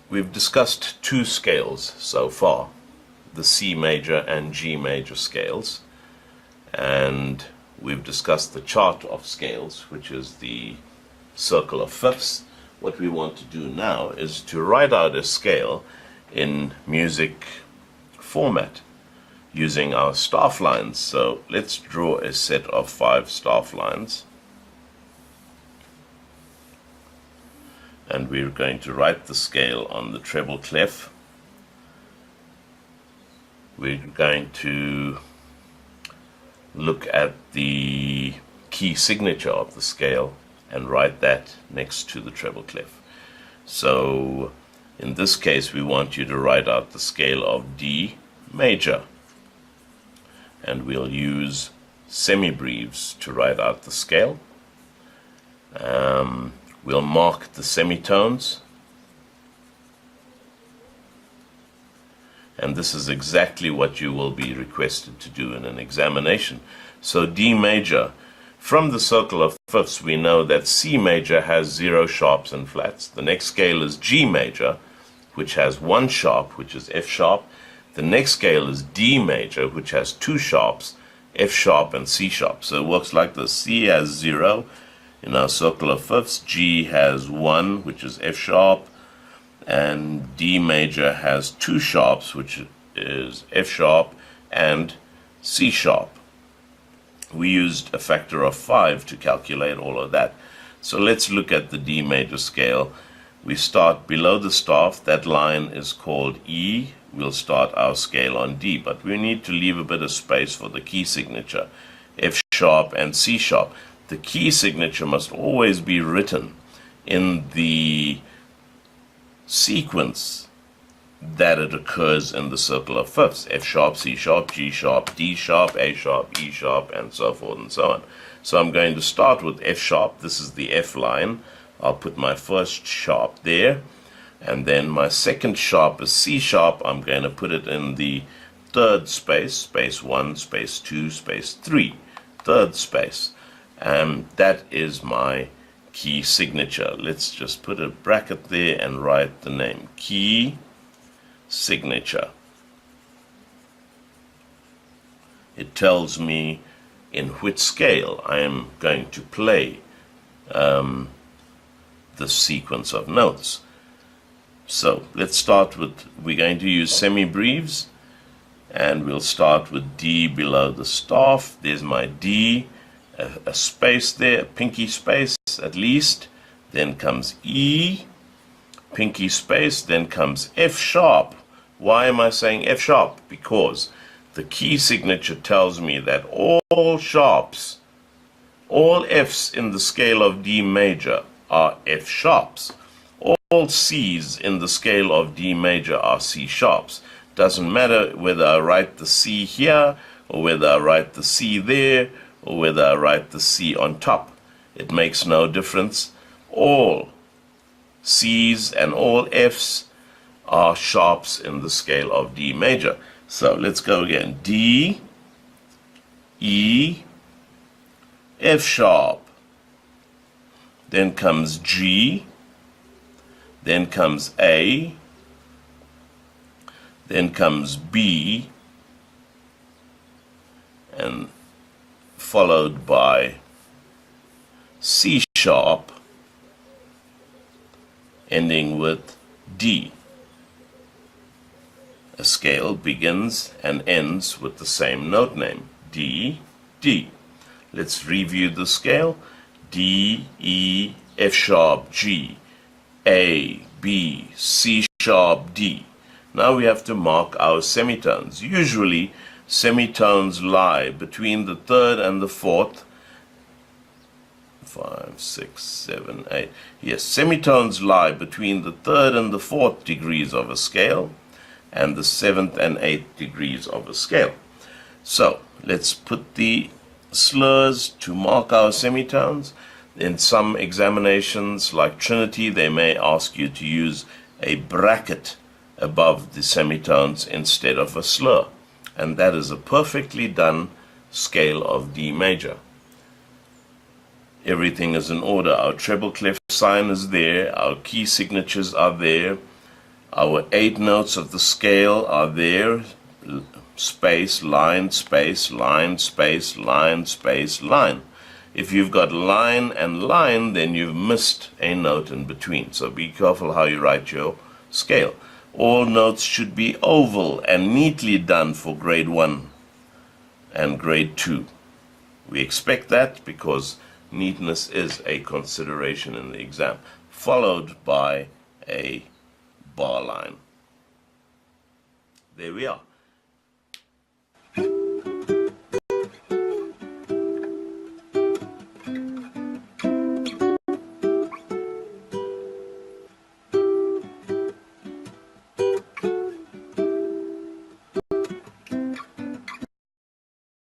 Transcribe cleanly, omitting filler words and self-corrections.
We've discussed two scales so far, the C major and G major scales, and we've discussed the chart of scales, which is the circle of fifths. What we want to do now is to write out a scale in music format using our staff lines. So let's draw a set of 5 staff lines, and we're going to write the scale on the treble clef. We're going to look at the key signature of the scale and write that next to the treble clef. So in this case we want you to write out the scale of D major, and we'll use semibreves to write out the scale. We'll mark the semitones, and this is exactly what you will be requested to do in an examination. So D major, from the circle of fifths we know that C major has 0 sharps and flats. The next scale is G major, which has 1 sharp, which is F sharp. The next scale is D major, which has 2 sharps, F sharp and C sharp. So it works like this: C has 0 in our circle of fifths, G has 1, which is F sharp, and D major has 2 sharps, which is F sharp and C sharp. We used a factor of 5 to calculate all of that. So let's look at the D major scale. We start below the staff. That line is called E. We'll start our scale on D, but we need to leave a bit of space for the key signature, F sharp and C sharp. The key signature must always be written in the sequence that it occurs in the circle of fifths: F sharp, C sharp, G sharp, D sharp, A sharp, E sharp, and so forth and so on. So I'm going to start with F sharp. This is the F line. I'll put my first sharp there, and then my second sharp is C sharp. I'm going to put it in the third space, space 1, space 2, space 3, third space. That is my key signature. Let's just put a bracket there and write the name: key signature. It tells me in which scale I am going to play the sequence of notes. So let's start with, we're going to use semibreves, and we'll start with D below the staff. There's my D, a space there, a pinky space at least. Then comes E, pinky space. Then comes F sharp. Why am I saying F sharp? Because the key signature tells me that all sharps, all Fs in the scale of D major are F sharps. All C's in the scale of D major are C sharps. Doesn't matter whether I write the C here, or whether I write the C there, or whether I write the C on top. It makes no difference. All C's and all F's are sharps in the scale of D major. So let's go again. D, E, F sharp. Then comes G. Then comes A. Then comes B. And followed by C sharp, ending with D. A scale begins and ends with the same note name: D, D. Let's review the scale: D, E, F sharp, G, A, B, C sharp, D. Now we have to mark our semitones. Usually semitones lie between the third and the fourth. 5, 6, 7, 8. Yes, semitones lie between the third and the fourth degrees of a scale, and the 7th and 8th degrees of a scale. So let's put the slurs to mark our semitones. In some examinations like Trinity, they may ask you to use a bracket above the semitones instead of a slur, and that is a perfectly done scale of D major. Everything is in order. Our treble clef sign is there, our key signatures are there, Our 8 notes of the scale are there. Space, line, space, line, space, line, space, line. If you've got line and line, then you've missed a note in between. So be careful how you write your scale. All notes should be oval and neatly done for grade 1 and grade 2. We expect that because neatness is a consideration in the exam, followed by a bar line. There we are.